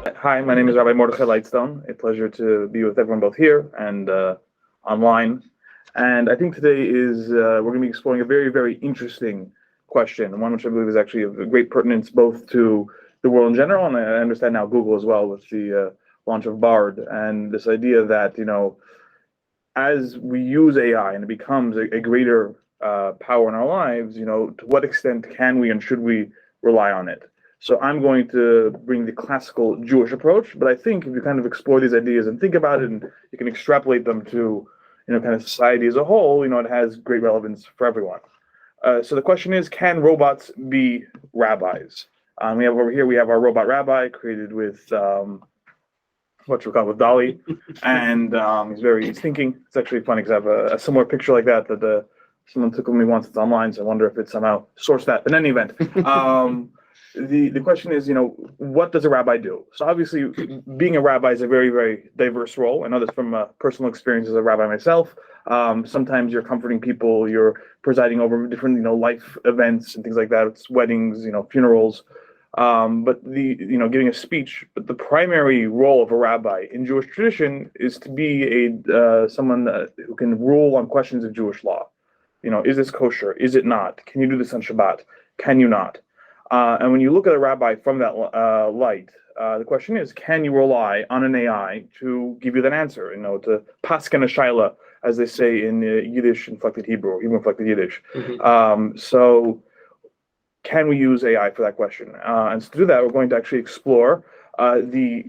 Hi, my name is Rabbi Mordechai Lightstone. A pleasure to be with everyone both here and online. And I think today is we're going to be exploring a very, very interesting question, one which I believe is actually of great pertinence both to the world in general, and I understand now Google as well with the launch of Bard, and this idea that, as we use AI and it becomes a greater power in our lives, to what extent can we and should we rely on it? So I'm going to bring the classical Jewish approach, but I think if you kind of explore these ideas and think about it, and you can extrapolate them to, kind of society as a whole, it has great relevance for everyone. So the question is, can robots be rabbis? We have over here, we have our robot rabbi created with with Dolly, and he's thinking. It's actually funny because I have a similar picture like that someone took with me once. It's online, so I wonder if it's somehow sourced that. But in any event, the question is, what does a rabbi do? So obviously, being a rabbi is a very, very diverse role. I know this from personal experience as a rabbi myself. Sometimes you're comforting people, you're presiding over different, life events and things like that. It's weddings, funerals. But giving a speech. But the primary role of a rabbi in Jewish tradition is to be someone who can rule on questions of Jewish law. Is this kosher? Is it not? Can you do this on Shabbat? Can you not? And when you look at a rabbi from that light, the question is, can you rely on an AI to give you that answer? To pasken a shaila, as they say in Yiddish inflected Hebrew, Hebrew inflected Yiddish. Mm-hmm. So can we use AI for that question? And to do that, we're going to actually explore the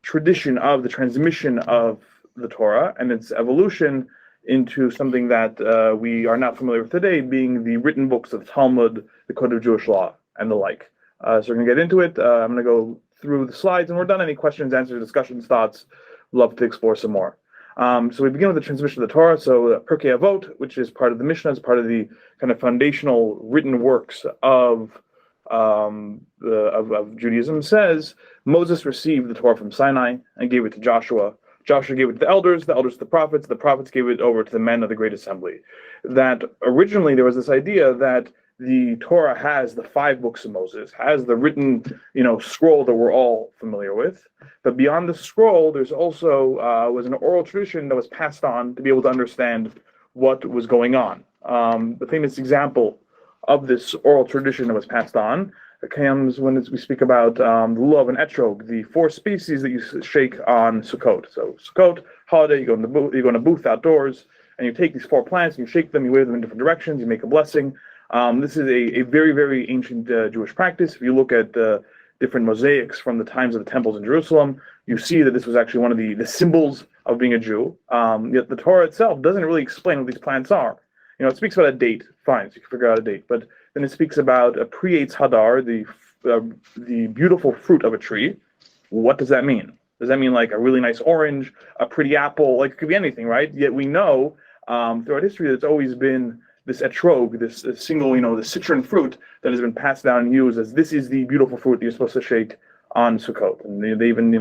tradition of the transmission of the Torah and its evolution into something that we are not familiar with today, being the written books of the Talmud, the Code of Jewish Law, and the like. So we're going to get into it. I'm going to go through the slides, and we're done. Any questions, answers, discussions, thoughts, love to explore some more. So we begin with the transmission of the Torah. So Pirkei Avot, which is part of the Mishnah, is part of the kind of foundational written works of Judaism, says Moses received the Torah from Sinai and gave it to Joshua. Joshua gave it to the elders to the prophets gave it over to the men of the Great Assembly. That originally there was this idea that the Torah has the 5 books of Moses, has the written, scroll that we're all familiar with. But beyond the scroll, there's also was an oral tradition that was passed on to be able to understand what was going on. The famous example of this oral tradition that was passed on comes when we speak about the lulav and etrog, the 4 species that you shake on Sukkot. So Sukkot, holiday, you go in a booth outdoors, and you take these 4 plants, and you shake them, you wave them in different directions, you make a blessing. This is a very, very ancient Jewish practice. If you look at different mosaics from the times of the temples in Jerusalem, you see that this was actually one of the symbols of being a Jew. Yet the Torah itself doesn't really explain what these plants are. It speaks about a date, fine, so you can figure out a date, but then it speaks about a pre-Eitz Hadar, the beautiful fruit of a tree. What does that mean? Does that mean like a really nice orange, a pretty apple? Like, it could be anything, right? Yet we know throughout history that it's always been this etrog, this single, the citron fruit that has been passed down and used as this is the beautiful fruit that you're supposed to shake on Sukkot. And they even,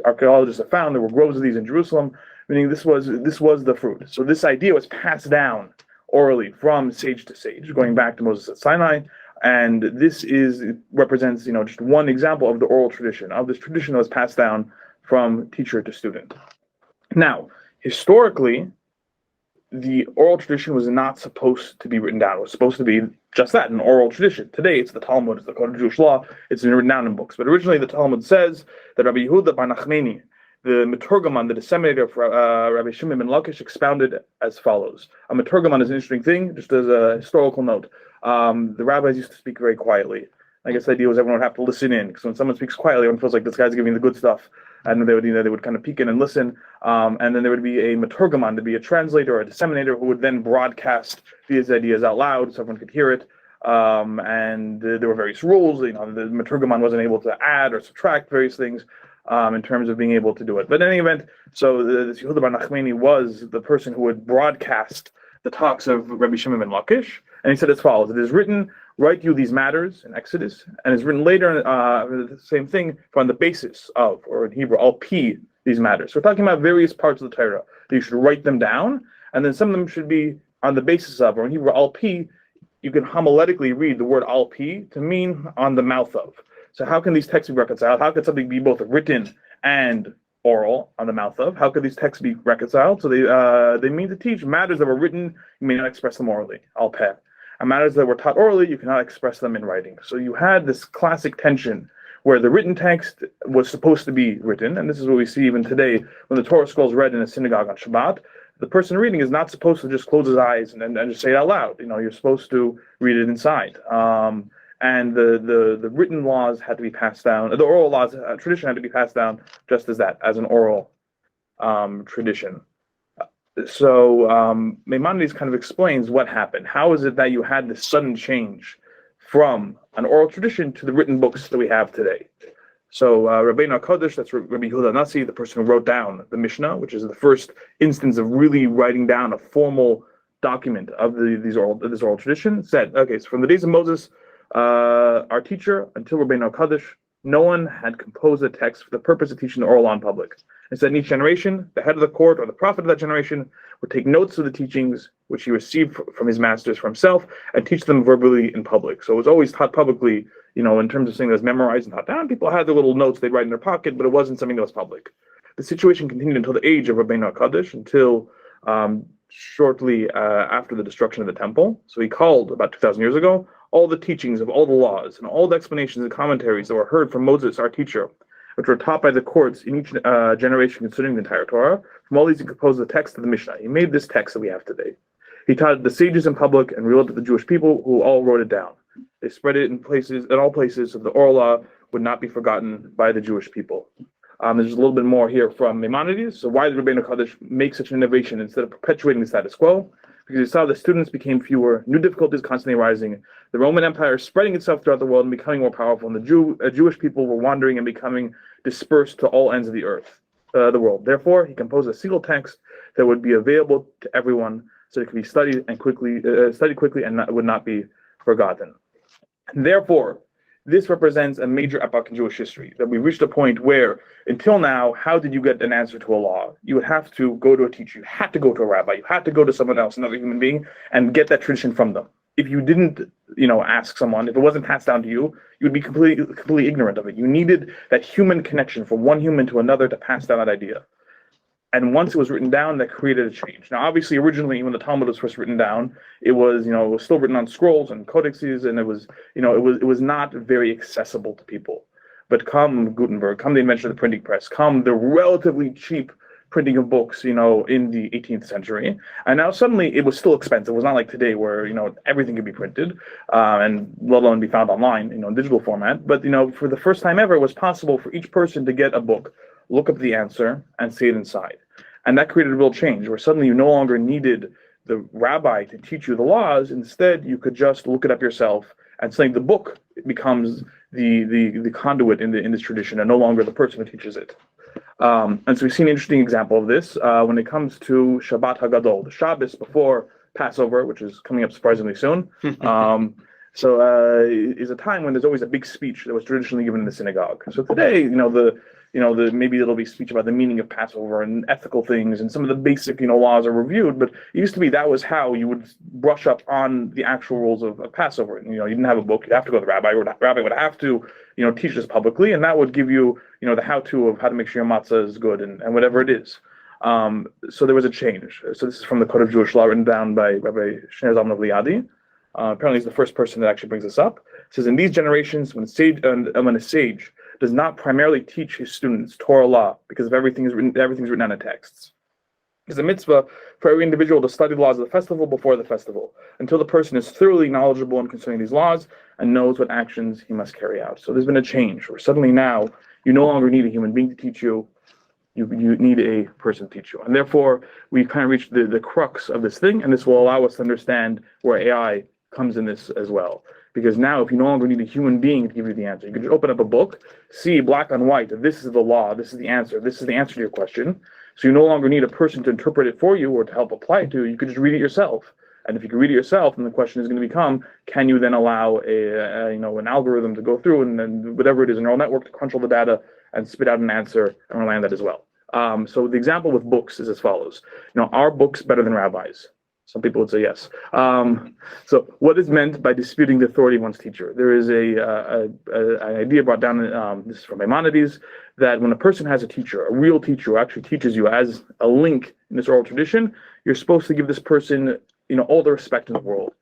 archaeologists have found there were groves of these in Jerusalem, meaning this was the fruit. So this idea was passed down orally from sage to sage, going back to Moses at Sinai. And this represents, just one example of the oral tradition, of this tradition that was passed down from teacher to student. Now, historically, the oral tradition was not supposed to be written down. It was supposed to be just that, an oral tradition. Today, it's the Talmud, it's the Code of Jewish Law, it's been written down in books. But originally, the Talmud says that Rabbi Yehuda bar Nachmani, the Meturgaman, the disseminator of Rabbi Shimon ben Lakish, expounded as follows. A Meturgaman is an interesting thing, just as a historical note. The rabbis used to speak very quietly. I guess the idea was everyone would have to listen in, because when someone speaks quietly, everyone feels like this guy's giving the good stuff, and they would kind of peek in and listen. And then there would be a Meturgaman, to be a translator or a disseminator, who would then broadcast these ideas out loud so everyone could hear it. And there were various rules. The Meturgaman wasn't able to add or subtract various things in terms of being able to do it. But in any event, so this Yehuda bar Nachmani was the person who would broadcast the talks of Rabbi Shimon ben Lakish, and he said as follows: "It is written, write you these matters," in Exodus, and it's written later the same thing on the basis of, or in Hebrew, al pi, these matters. So we're talking about various parts of the Torah that you should write them down, and then some of them should be on the basis of, or in Hebrew, al pi. You can homiletically read the word al pi to mean on the mouth of. So how can these texts be reconciled? How could something be both written and oral on the mouth of? How could these texts be reconciled? So they mean to teach matters that were written, you may not express them orally, al peh. And matters that were taught orally, you cannot express them in writing. So you had this classic tension where the written text was supposed to be written, and this is what we see even today when the Torah scroll is read in a synagogue on Shabbat. The person reading is not supposed to just close his eyes and just say it out loud. You're supposed to read it inside. And the written laws had to be passed down. The oral laws, tradition had to be passed down just as that, as an oral tradition. So Maimonides kind of explains what happened. How is it that you had this sudden change from an oral tradition to the written books that we have today? So Rabbeinu HaKodesh, that's Rabbi Yehuda Nasi, the person who wrote down the Mishnah, which is the first instance of really writing down a formal document of this oral tradition, said, okay, so from the days of Moses, our teacher, until Rabbeinu HaKodesh, no one had composed a text for the purpose of teaching the oral law in public. Instead, in each generation, the head of the court or the prophet of that generation would take notes of the teachings which he received from his masters for himself and teach them verbally in public. So it was always taught publicly, in terms of something that was memorized and taught down. People had their little notes they'd write in their pocket, but it wasn't something that was public. The situation continued until the age of Rabbeinu HaKodesh, until shortly after the destruction of the temple. So he called, about 2,000 years ago, all the teachings of all the laws and all the explanations and commentaries that were heard from Moses, our teacher, which were taught by the courts in each generation considering the entire Torah. From all these, he composed the text of the Mishnah. He made this text that we have today. He taught the sages in public and revealed it to the Jewish people, who all wrote it down. They spread it in all places, so the oral law would not be forgotten by the Jewish people. There's a little bit more here from Maimonides. So why did Rabbeinu HaKodesh make such an innovation instead of perpetuating the status quo? Because he saw the students became fewer, new difficulties constantly rising, the Roman Empire spreading itself throughout the world and becoming more powerful, and the Jewish people were wandering and becoming dispersed to all ends of the earth, the world. Therefore, he composed a single text that would be available to everyone, so it could be studied quickly and would not be forgotten. And therefore, this represents a major epoch in Jewish history, that we reached a point where, until now, how did you get an answer to a law? You would have to go to a teacher, you had to go to a rabbi, you had to go to someone else, another human being, and get that tradition from them. If you didn't, ask someone, if it wasn't passed down to you, you would be completely ignorant of it. You needed that human connection from one human to another to pass down that idea. And once it was written down, that created a change. Now, obviously, originally, when the Talmud was first written down, it was still written on scrolls and codices, and it was not very accessible to people. But come Gutenberg, come the invention of the printing press, come the relatively cheap printing of books, in the 18th century, and now suddenly it was still expensive. It was not like today where everything could be printed, and let alone be found online, in digital format. But for the first time ever, it was possible for each person to get a book, look up the answer, and see it inside. And that created a real change, where suddenly you no longer needed the rabbi to teach you the laws. Instead, you could just look it up yourself, and suddenly the book becomes the conduit in this tradition, and no longer the person who teaches it. And so we've seen an interesting example of this when it comes to Shabbat HaGadol, the Shabbos before Passover, which is coming up surprisingly soon. Is a time when there's always a big speech that was traditionally given in the synagogue. So today, maybe it'll be speech about the meaning of Passover and ethical things, and some of the basic, laws are reviewed. But it used to be that was how you would brush up on the actual rules of Passover. You didn't have a book; you'd have to go to the rabbi. Or the rabbi would have to, teach this publicly, and that would give you, the how-to of how to make sure your matzah is good and whatever it is. So there was a change. So this is from the Code of Jewish Law, written down by Rabbi Shneur Zalman of Liadi. Apparently, he's the first person that actually brings this up. It says, in these generations, when a sage does not primarily teach his students Torah law, because everything's written down in texts. It's a mitzvah for every individual to study the laws of the festival before the festival, until the person is thoroughly knowledgeable in concerning these laws and knows what actions he must carry out. So there's been a change, where suddenly now you no longer need a human being to teach you. You need a person to teach you. And therefore, we kind of reached the crux of this thing, and this will allow us to understand where AI comes in this as well. Because now, if you no longer need a human being to give you the answer, you can just open up a book, see black on white that this is the law, this is the answer to your question. So you no longer need a person to interpret it for you or to help apply it to you. You can just read it yourself. And if you can read it yourself, then the question is going to become, can you then allow an algorithm to go through and then whatever it is, a neural network to crunch all the data and spit out an answer and rely on that as well. So the example with books is as follows. Are books better than rabbis? Some people would say yes. So what is meant by disputing the authority of one's teacher? There is an idea brought down, this is from Maimonides, that when a person has a teacher, a real teacher who actually teaches you as a link in this oral tradition, you're supposed to give this person, all the respect in the world.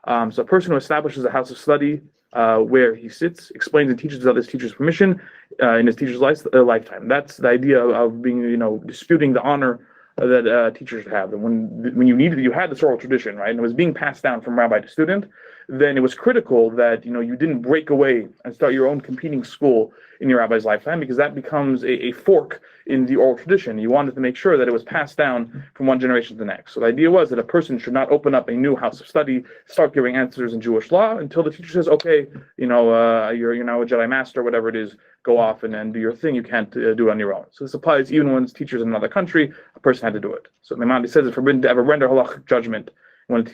So a person who establishes a house of study where he sits, explains and teaches without his teacher's permission in his teacher's lifetime. That's the idea of being, disputing the honor that teachers have. And when you had this oral tradition, right, and it was being passed down from rabbi to student, then it was critical that you didn't break away and start your own competing school in your rabbi's lifetime, because that becomes a fork in the oral tradition. You wanted to make sure that it was passed down from one generation to the next. So the idea was that a person should not open up a new house of study, start giving answers in Jewish law until the teacher says, okay, you're now a Jedi master, whatever it is, go off and do your thing. You can't do it on your own. So this applies even when it's teachers in another country. A person had to do it. So Maimonides says it's forbidden to ever render halachic judgment when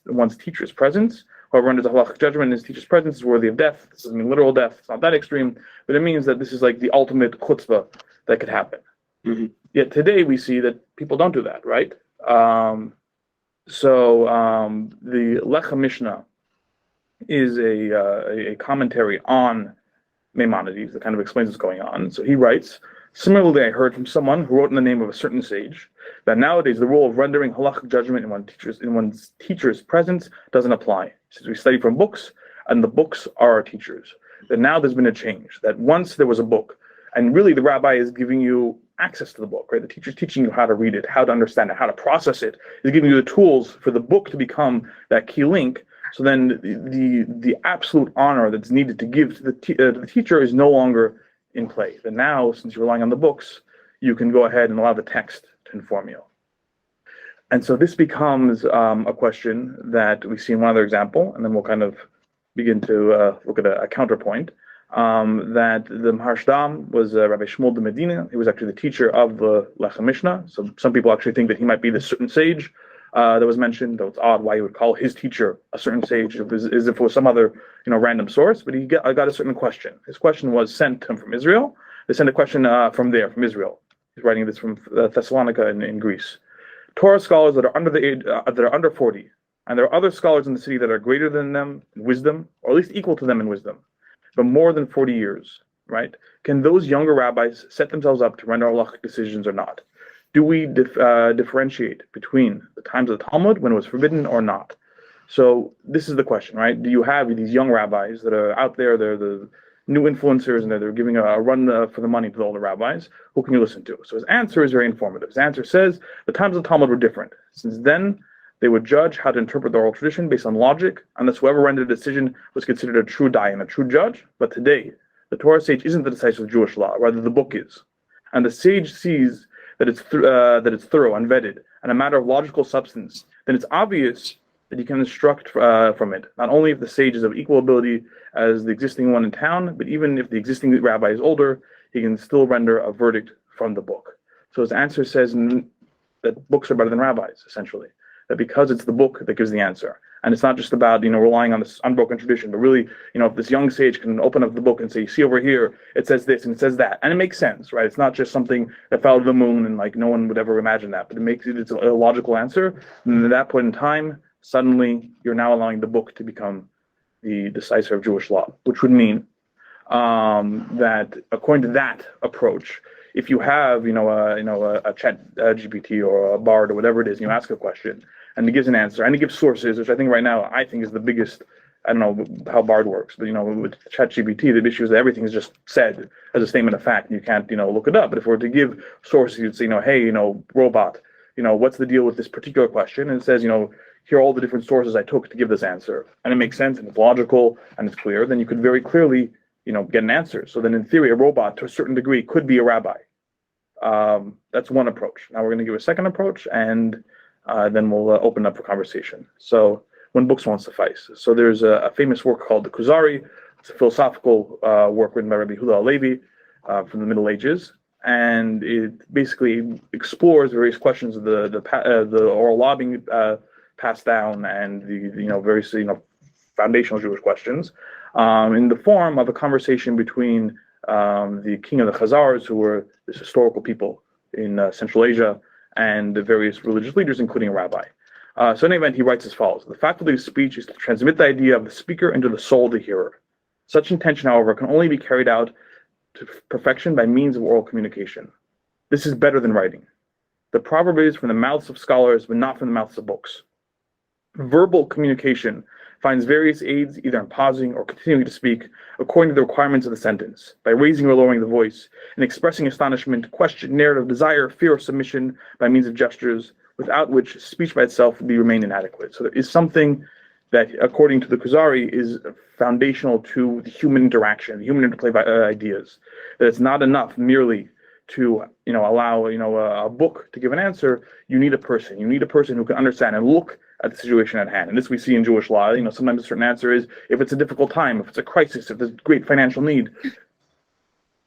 one's teacher's presence. Whoever renders a halachic judgment in his teacher's presence is worthy of death. This doesn't mean literal death. It's not that extreme, but it means that this is like the ultimate chutzpah that could happen. Mm-hmm. Yet today we see that people don't do that, right? The Lecha Mishnah is a commentary on Maimonides that kind of explains what's going on. So he writes, similarly, I heard from someone who wrote in the name of a certain sage that nowadays the rule of rendering halachic judgment in one's teacher's presence doesn't apply, since we study from books, and the books are our teachers. That now there's been a change, that once there was a book, and really the rabbi is giving you access to the book, right? The teacher's teaching you how to read it, how to understand it, how to process it. He's giving you the tools for the book to become that key link. So then the absolute honor that's needed to give to the teacher is no longer in play. But now, since you're relying on the books, you can go ahead and allow the text to inform you. And so this becomes a question that we see in one other example, and then we'll kind of begin to look at a counterpoint. That the Maharshdam was Rabbi Shmuel de Medina. He was actually the teacher of the Lecha Mishnah. So some people actually think that he might be the certain sage that was mentioned, though it's odd why he would call his teacher a certain sage as if it was some other random source. But he got a certain question. His question was sent to him from Israel. They sent a question from Israel. He's writing this from Thessalonica in Greece. Torah scholars that are under the age, that are under 40, and there are other scholars in the city that are greater than them in wisdom, or at least equal to them in wisdom, but more than 40 years, right? Can those younger rabbis set themselves up to render halachic decisions or not? Do we differentiate between the times of the Talmud when it was forbidden or not? So this is the question, right? Do you have these young rabbis that are out there, they're the new influencers, and they're giving a run for the money to the older rabbis? Who can you listen to? So his answer is very informative. His answer says the times of the Talmud were different. Since then, they would judge how to interpret the oral tradition based on logic, and thus whoever rendered a decision was considered a true dayan, a true judge. But today, the Torah sage isn't the decisive of Jewish law, rather the book is. And the sage sees that it's thorough and vetted, and a matter of logical substance, then it's obvious that you can instruct from it, not only if the sage is of equal ability as the existing one in town, but even if the existing rabbi is older, he can still render a verdict from the book. So his answer says that books are better than rabbis, essentially. That because it's the book that gives the answer. And it's not just about, relying on this unbroken tradition, but really, if this young sage can open up the book and say, see over here, it says this and it says that. And it makes sense, right? It's not just something that fell to the moon and no one would ever imagine that, but it's a logical answer. And at that point in time, suddenly you're now allowing the book to become the decisive of Jewish law, which would mean that according to that approach, if you have, a ChatGPT or a Bard or whatever it is, and you ask a question, and it gives an answer, and it gives sources, which I think right now is the biggest. I don't know how Bard works, but with ChatGPT, the issue is that everything is just said as a statement of fact, and you can't, look it up. But if we were to give sources, you'd say, hey, robot, what's the deal with this particular question? And it says, here are all the different sources I took to give this answer, and it makes sense, and it's logical, and it's clear. Then you could very clearly get an answer. So then in theory, a robot to a certain degree could be a rabbi. That's one approach. Now we're going to give a second approach, and then we'll open up for conversation. So when books won't suffice. So there's a famous work called the Kuzari. It's a philosophical work written by Rabbi Hillel Halevi from the Middle Ages. And it basically explores various questions of the oral law being passed down and the various foundational Jewish questions in the form of a conversation between the king of the Khazars, who were this historical people in Central Asia, and the various religious leaders, including a rabbi. So in any event, he writes as follows: the faculty of speech is to transmit the idea of the speaker into the soul of the hearer. Such intention, however, can only be carried out to perfection by means of oral communication. This is better than writing. The proverb is from the mouths of scholars, but not from the mouths of books. Verbal communication finds various aids either in pausing or continuing to speak according to the requirements of the sentence, by raising or lowering the voice, and expressing astonishment, question, narrative, desire, fear, or submission by means of gestures, without which speech by itself would remain inadequate. So there is something that, according to the Kuzari, is foundational to the human interaction, the human interplay of ideas. That it's not enough merely to allow a book to give an answer. You need a person. You need a person who can understand and look at the situation at hand. And this we see in Jewish law. Sometimes a certain answer is if it's a difficult time, if it's a crisis, if there's great financial need.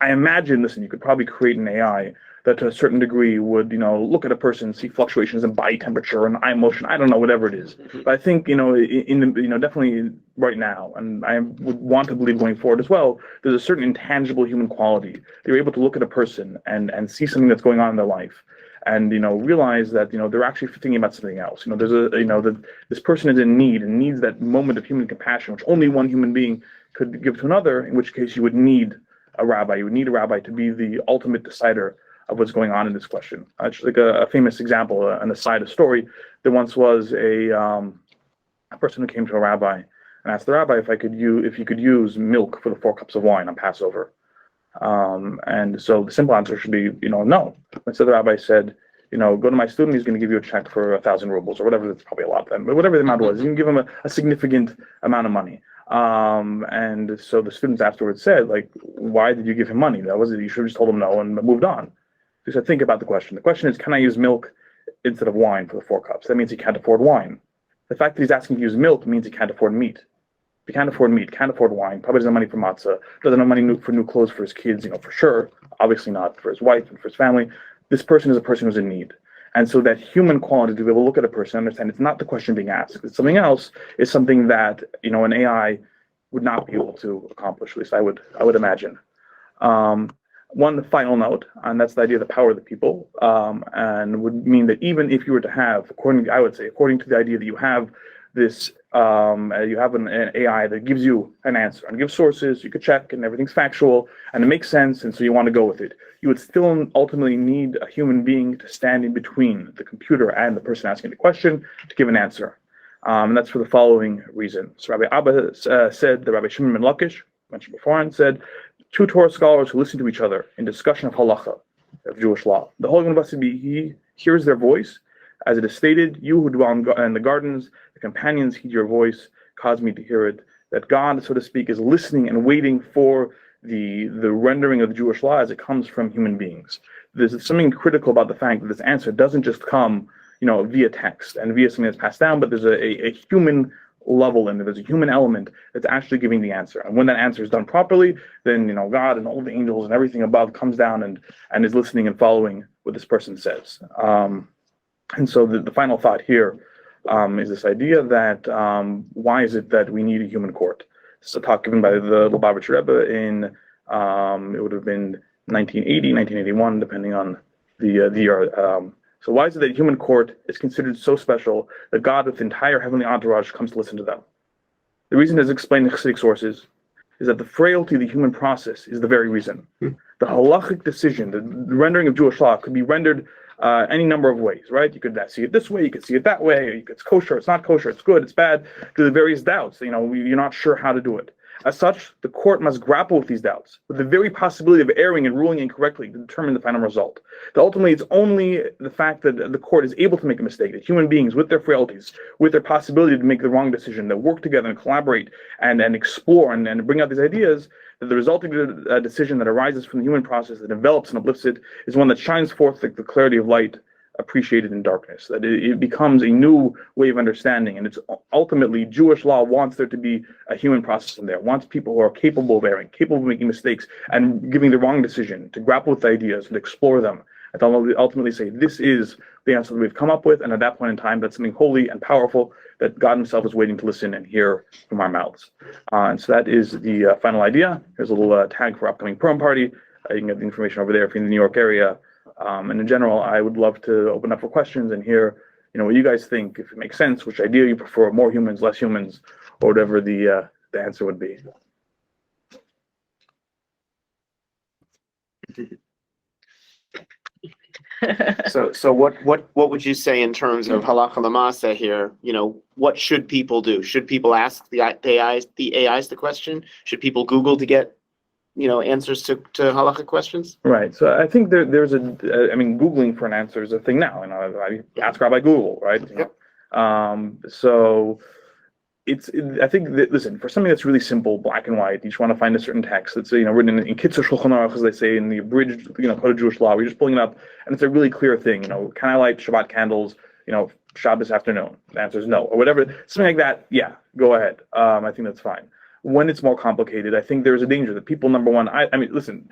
I imagine, listen, you could probably create an AI that to a certain degree would, look at a person, see fluctuations in body temperature and eye motion. I don't know, whatever it is. But I think, definitely right now, and I would want to believe going forward as well, there's a certain intangible human quality. They're able to look at a person and see something that's going on in their life, and realize that they're actually thinking about something else. This person is in need and needs that moment of human compassion, which only one human being could give to another. In which case, you would need a rabbi. You would need a rabbi to be the ultimate decider of what's going on in this question. Just like a famous example, an aside, a story. There once was a person who came to a rabbi and asked the rabbi if he could use milk for the 4 cups of wine on Passover. And so the simple answer should be, no. And so the rabbi said, go to my student, he's going to give you a check for 1,000 rubles or whatever. That's probably a lot then, but whatever the amount was, you can give him a significant amount of money. And so the students afterwards said, why did you give him money? You should have just told him no and moved on. He said, think about the question. The question is, can I use milk instead of wine for the 4 cups? That means he can't afford wine. The fact that he's asking to use milk means he can't afford meat. If he can't afford meat, can't afford wine, probably doesn't have money for matzah, doesn't have money for new clothes for his kids, for sure, obviously not for his wife and for his family. This person is a person who's in need. And so that human quality to be able to look at a person and understand it's not the question being asked, it's something else, is something that, an AI would not be able to accomplish, at least I would imagine. One final note, and that's the idea of the power of the people, and would mean that even if you were to have, according to the idea that you have this, you have an AI that gives you an answer and gives sources, you could check and everything's factual and it makes sense, and so you want to go with it. You would still ultimately need a human being to stand in between the computer and the person asking the question to give an answer. And that's for the following reason. So Rabbi Abba said, the Rabbi Shimon ben Lakish, mentioned before, and said, 2 Torah scholars who listen to each other in discussion of halacha, of Jewish law. The Holy One he hears their voice, as it is stated, you who dwell in the gardens, the companions heed your voice, cause me to hear it. That God, so to speak, is listening and waiting for the rendering of the Jewish law as it comes from human beings. There's something critical about the fact that this answer doesn't just come, via text and via something that's passed down, but there's a human level in it. There's a human element that's actually giving the answer. And when that answer is done properly, then God and all the angels and everything above comes down and is listening and following what this person says. And so the final thought here is this idea that why is it that we need a human court? This is a talk given by the Lubavitcher Rebbe in it would have been 1980, 1981, depending on the year. So why is it that human court is considered so special that God with the entire heavenly entourage comes to listen to them? The reason, as explained in Chassidic sources, is that the frailty of the human process is the very reason. The halachic decision, the rendering of Jewish law, could be rendered any number of ways, right? You could see it this way, you could see it that way, it's kosher, it's not kosher, it's good, it's bad, to the various doubts. You're not sure how to do it. As such, the court must grapple with these doubts, with the very possibility of erring and ruling incorrectly to determine the final result. That ultimately, it's only the fact that the court is able to make a mistake, that human beings, with their frailties, with their possibility to make the wrong decision, that work together and collaborate and explore and bring out these ideas, that the resulting decision that arises from the human process that develops and uplifts it is one that shines forth like the clarity of light appreciated in darkness, that it becomes a new way of understanding. And it's ultimately, Jewish law wants there to be a human process in there, wants people who are capable of erring, capable of making mistakes and giving the wrong decision, to grapple with ideas and explore them, and to ultimately say, this is the answer that we've come up with, and at that point in time, that's something holy and powerful that God himself is waiting to listen and hear from our mouths. And so that is the final idea. Here's a little tag for upcoming Purim party. You can get the information over there if you're in the New York area. And in general, I would love to open up for questions and hear what you guys think, if it makes sense, which idea you prefer, more humans, less humans, or whatever the answer would be. So what would you say in terms of halacha l'maaseh here? What should people do? Should people ask the AIs the question? Should people Google to get answers to halachic questions? Right. So I think there's Googling for an answer is a thing now. I ask Rabbi Google, right? So I think that, listen, for something that's really simple, black and white, you just want to find a certain text that's written in Kitzur Shulchan Aruch, as they say, in the abridged code of Jewish law. We're just pulling it up, and it's a really clear thing. Can I light Shabbat candles? Shabbos afternoon. The answer is no, or whatever. Something like that. Yeah, go ahead. I think that's fine. When it's more complicated, I think there's a danger that people, number one, listen,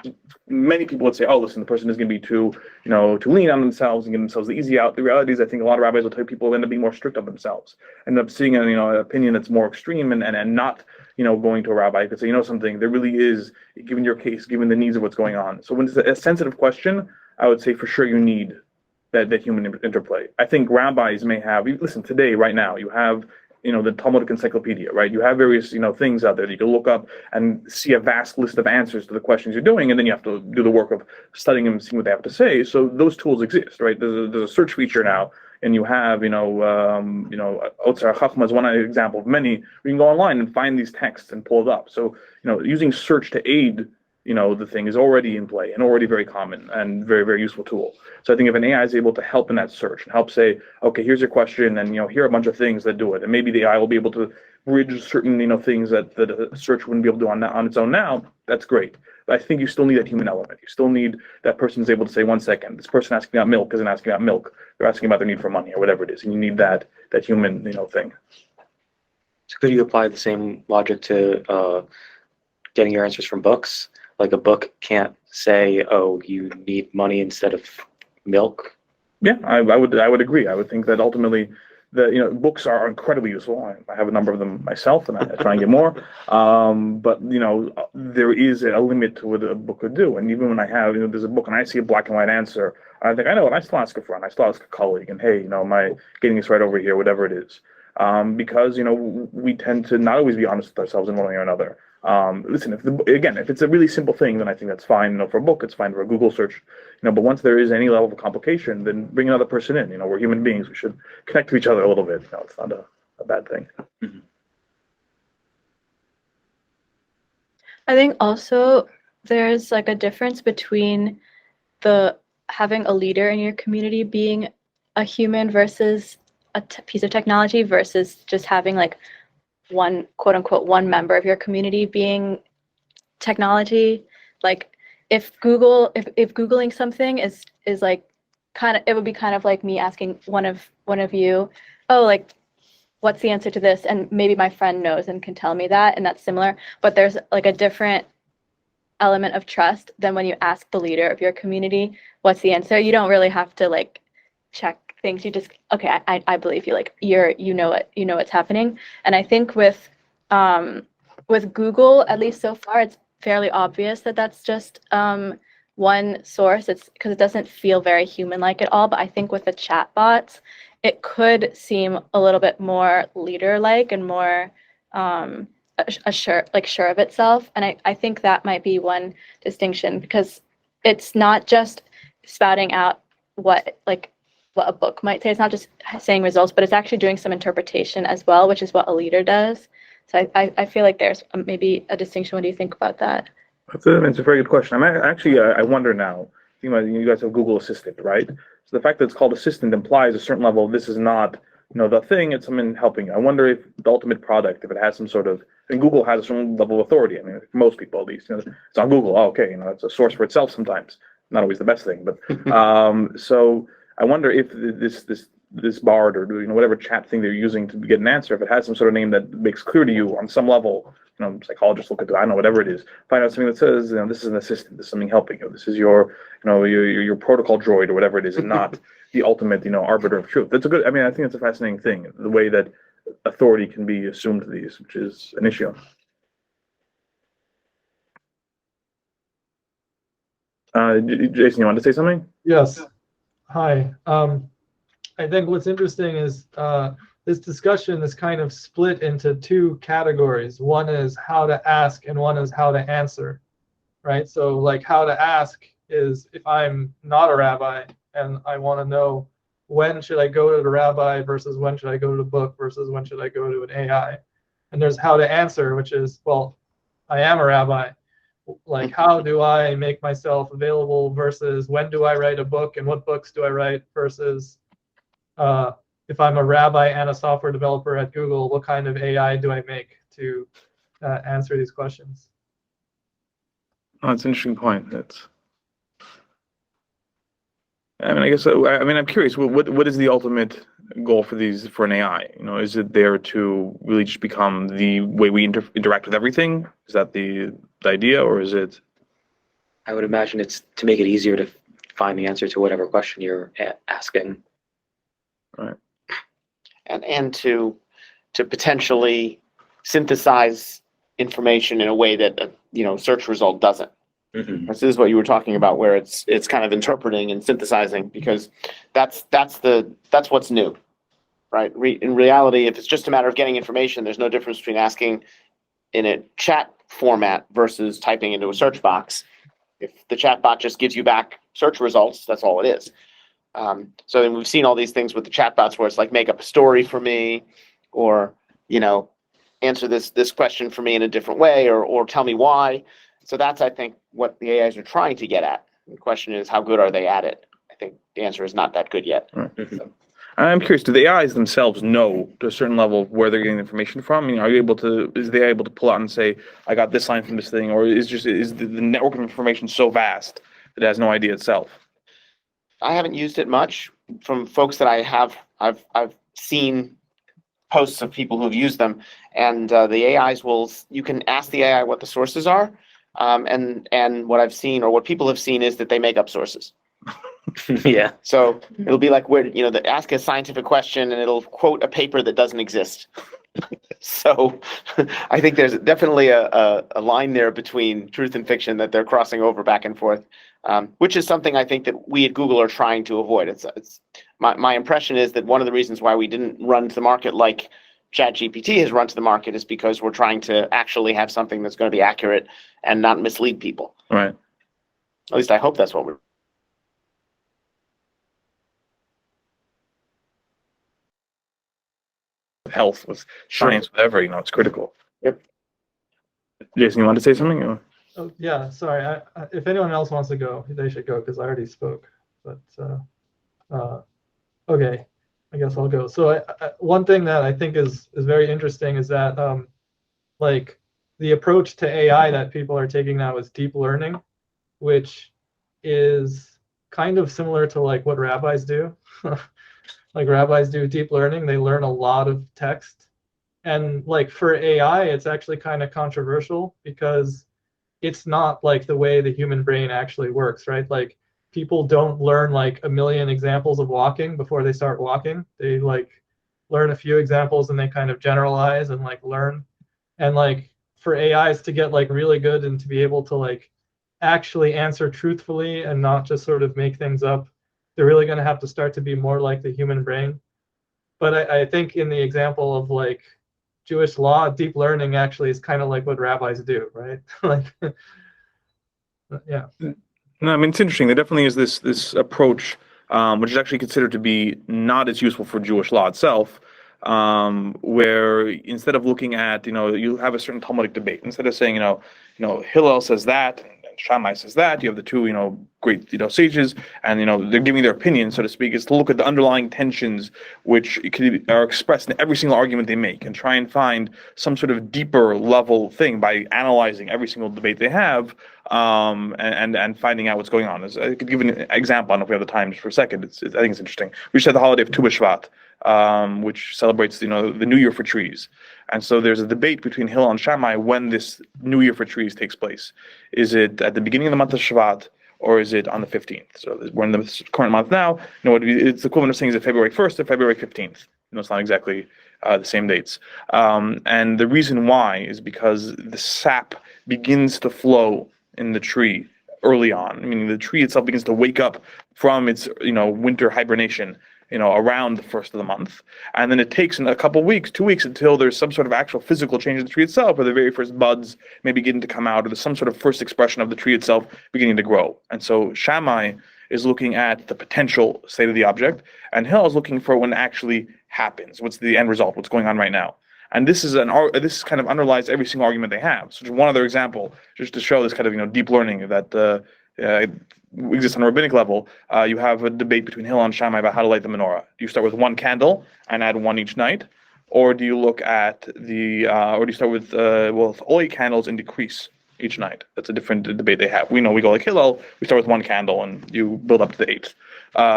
many people would say, oh, listen, the person is going to be too lean on themselves and give themselves the easy out. The reality is, I think a lot of rabbis will tell you people end up being more strict on themselves, end up seeing an opinion that's more extreme and not, going to a rabbi. You could say, something, there really is, given your case, given the needs of what's going on. So when it's a sensitive question, I would say for sure you need that human interplay. I think rabbis may have, listen, today, right now, you have the Talmudic encyclopedia, right? You have various, things out there that you can look up and see a vast list of answers to the questions you're doing, and then you have to do the work of studying them and seeing what they have to say. So those tools exist, right? There's a search feature now, and you have, Otzar Chachma is one example of many. We can go online and find these texts and pull it up. So, using search to aid the thing is already in play and already very common and very, very useful tool. So I think if an AI is able to help in that search and help say, okay, here's your question, and here are a bunch of things that do it, and maybe the AI will be able to bridge certain things that a search wouldn't be able to do on its own now, that's great. But I think you still need that human element. You still need that person is able to say, 1 second, this person asking about milk isn't asking about milk. They're asking about their need for money or whatever it is, and you need that human thing. So could you apply the same logic to getting your answers from books? Like a book can't say, oh, you need money instead of milk. Yeah, I would agree. I would think that ultimately books are incredibly useful. I have a number of them myself, and I try and get more. But there is a limit to what a book could do. And even when I have, there's a book and I see a black and white answer, I think I know it. I still ask a friend, I still ask a colleague, and hey, am I getting this right over here? Whatever it is, because we tend to not always be honest with ourselves in one way or another. Listen, if it's a really simple thing, then I think that's fine. For a book, it's fine for a Google search. But once there is any level of complication, then bring another person in. We're human beings. We should connect to each other a little bit. It's not a bad thing. Mm-hmm. I think also there's like a difference between having a leader in your community being a human versus a piece of technology versus just having like one quote unquote one member of your community being technology. Like if Googling something is like it would be kind of like me asking one of you, oh, like what's the answer to this, and maybe my friend knows and can tell me that, and that's similar, but there's like a different element of trust than when you ask the leader of your community what's the answer. You don't really have to like check things. You just, okay, I believe you, like you know what's happening. And I think with Google, at least so far, it's fairly obvious that that's just one source. It's because it doesn't feel very human-like at all. But I think with the chatbots, it could seem a little bit more leader-like and more sure of itself. And I think that might be one distinction, because it's not just spouting out what a book might say. It's not just saying results, but it's actually doing some interpretation as well, which is what a leader does. So I feel like there's maybe a distinction. What do you think about that? It's a very good question. I wonder now, you guys have Google Assistant, right? So the fact that it's called Assistant implies a certain level of this is not, the thing, it's someone helping you. I wonder if the ultimate product, if it has some sort of, and Google has a certain level of authority. I mean, for most people at least, it's on Google. Oh, okay, it's a source for itself sometimes. Not always the best thing, but so I wonder if this Bard or whatever chat thing they're using to get an answer, if it has some sort of name that makes clear to you on some level, psychologists look at it, I don't know, whatever it is, find out something that says, this is an assistant, this is something helping you, this is your protocol droid or whatever it is, and not the ultimate, arbiter of truth. That's a good, I think it's a fascinating thing, the way that authority can be assumed to these, which is an issue. Jason, you want to say something? Yes. Hi. I think what's interesting is this discussion is kind of split into two categories. One is how to ask and one is how to answer, right? So like how to ask is if I'm not a rabbi and I want to know when should I go to the rabbi versus when should I go to the book versus when should I go to an AI. And there's how to answer, which is, well, I am a rabbi. Like, how do I make myself available versus when do I write a book and what books do I write versus if I'm a rabbi and a software developer at Google, what kind of AI do I make to answer these questions? Oh, that's an interesting point. I mean, I guess, I mean, I'm curious, what is the ultimate goal for an AI? You know, is it there to really just become the way we interact with everything? Is that the idea, or is it? I would imagine it's to make it easier to find the answer to whatever question you're asking. Right. And to potentially synthesize information in a way that search result doesn't. Mm-hmm. This is what you were talking about, where it's kind of interpreting and synthesizing, because that's what's new, right? In reality, if it's just a matter of getting information, there's no difference between asking in a chat format versus typing into a search box. If the chat bot just gives you back search results, that's all it is. So then we've seen all these things with the chat bots where it's like, make up a story for me, or answer this question for me in a different way, or tell me why. So that's, I think, what the AIs are trying to get at. The question is, how good are they at it? I think the answer is not that good yet. Right. So, I'm curious, do the AIs themselves know to a certain level where they're getting the information from? I mean, is they able to pull out and say, I got this line from this thing, or is the network of information so vast that it has no idea itself? I haven't used it much. From folks that I've seen posts of people who've used them, and the AIs you can ask the AI what the sources are, and what I've seen, or what people have seen, is that they make up sources. Yeah. So it'll be like ask a scientific question and it'll quote a paper that doesn't exist. So I think there's definitely a line there between truth and fiction that they're crossing over back and forth, which is something I think that we at Google are trying to avoid. It's my impression is that one of the reasons why we didn't run to the market like ChatGPT has run to the market is because we're trying to actually have something that's going to be accurate and not mislead people. Right. At least I hope that's what we're. With health, with science, whatever, it's critical. Yep. Jason, you want to say something? Or? Oh, yeah, sorry. If anyone else wants to go, they should go because I already spoke. But okay, I guess I'll go. So one thing that I think is very interesting is that like the approach to AI that people are taking now is deep learning, which is kind of similar to like what rabbis do. Like rabbis do deep learning, they learn a lot of text. And like for AI, it's actually kind of controversial because it's not like the way the human brain actually works, right? Like people don't learn like a million examples of walking before they start walking. They like learn a few examples and they kind of generalize and like learn. And like for AIs to get like really good and to be able to like actually answer truthfully and not just sort of make things up, they're really going to have to start to be more like the human brain. But I think in the example of like Jewish law, deep learning actually is kind of like what rabbis do, right? Like, yeah. No, I mean, it's interesting. There definitely is this approach, which is actually considered to be not as useful for Jewish law itself, where instead of looking at, you have a certain Talmudic debate. Instead of saying, Hillel says that, and Shammai says that, you have the two, great, sages, and, they're giving their opinion, so to speak, is to look at the underlying tensions which are expressed in every single argument they make and try and find some sort of deeper level thing by analyzing every single debate they have, and finding out what's going on. I could give an example. I don't know if we have the time just for a second. I think it's interesting. We just had the holiday of Tu B'Shvat, which celebrates, the New Year for trees. And so there's a debate between Hillel and Shammai when this New Year for trees takes place. Is it at the beginning of the month of Shvat, or is it on the 15th? So we're in the current month now. It's the equivalent of saying is it February 1st or February 15th. It's not exactly the same dates. And the reason why is because the sap begins to flow in the tree early on. Meaning the tree itself begins to wake up from its winter hibernation, around the first of the month. And then it takes a couple weeks, 2 weeks, until there's some sort of actual physical change in the tree itself, or the very first buds may begin to come out, or there's some sort of first expression of the tree itself beginning to grow. And so Shammai is looking at the potential state of the object, and Hillel is looking for when it actually happens. What's the end result? What's going on right now? And this kind of underlies every single argument they have. So just one other example, just to show this kind of deep learning that exists on a rabbinic level. You have a debate between Hillel and Shammai about how to light the menorah. Do you start with one candle and add one each night, or do you look at or do you start with all 8 candles and decrease each night? That's a different debate they have. We go like Hillel, we start with one candle and you build up to the 8th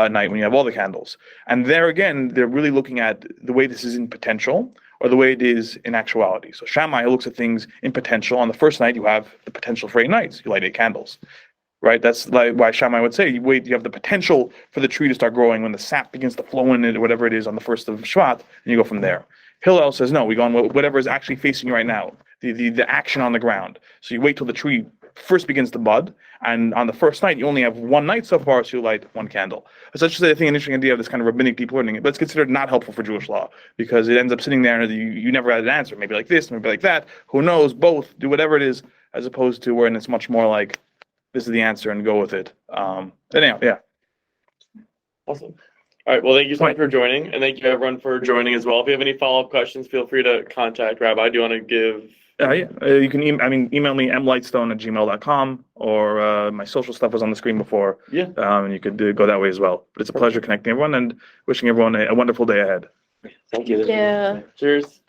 night when you have all the candles. And there again, they're really looking at the way this is in potential or the way it is in actuality. So Shammai looks at things in potential. On the first night, you have the potential for 8 nights. You light 8 candles, right? That's like why Shammai would say, you have the potential for the tree to start growing when the sap begins to flow in it, or whatever it is on the first of Shvat, and you go from there. Hillel says, no, we go on whatever is actually facing you right now, the action on the ground. So you wait till the tree first begins to bud, and on the first night, you only have one night so far, so you light one candle. So that's just, I think, an interesting idea of this kind of rabbinic deep learning, but it's considered not helpful for Jewish law, because it ends up sitting there and you never had an answer, maybe like this, maybe like that, who knows, both, do whatever it is, as opposed to when it's much more like, this is the answer and go with it. Anyhow, yeah. Awesome. All right. Well, thank you so much for joining, and thank you everyone for joining as well. If you have any follow-up questions, feel free to contact Rabbi. Do you want to give? You can email me mlightstone@gmail.com, or my social stuff was on the screen before. Yeah. And you could go that way as well. But it's a pleasure connecting everyone and wishing everyone a wonderful day ahead. Thank you. Yeah. Cheers.